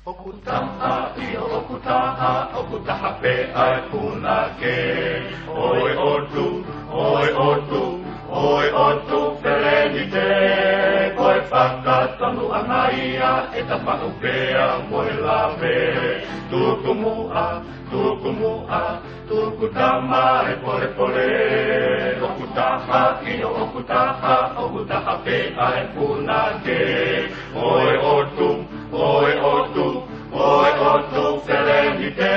Okutaha, iyo okutaha pe ai punake. Oi otu, perenite. Koe whakatonu anaia, e ta whakupea moe lawe. Tukutama e pole. Okutaha, iyo okutaha pe ai punake. Oi otu, serenite.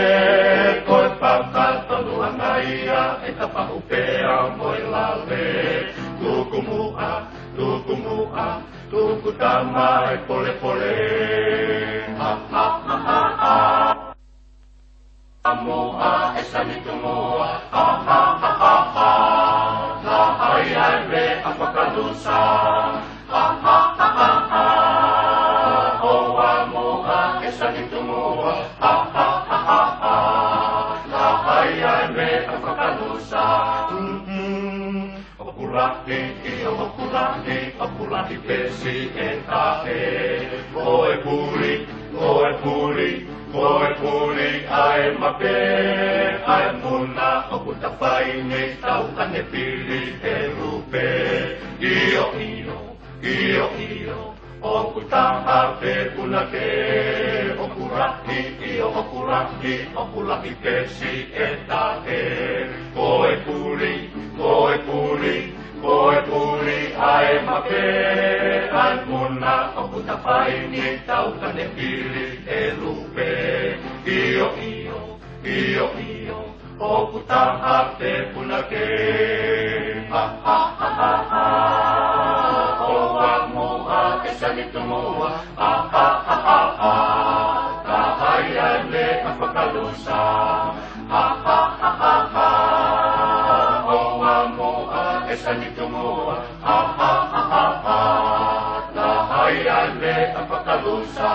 Koe whakatonu anaia, e ta whakupea moe lawe. Tukutama e pole. Mua, e sanitu mua, Lahai ai me a whakalusa, Oa mua, e sanitu mua, Lahai ai me a whakalusa. Okurahi pesi e tahe, Koe puri, ai mape, ai muna, okuta whai nei tau ane pili e rupe. Iyo, okutaha pe punake, okurahi pesi e tahe. Koe puri, ai mape, ai muna, okuta whai nei tau ane pili e rupe. Iyo, okutaha pe punake. Oa mua, e sanitu mua, Tahai ai me a whakalusa, Oa mua, e sanitu mua, Tahai ai me a whakalusa.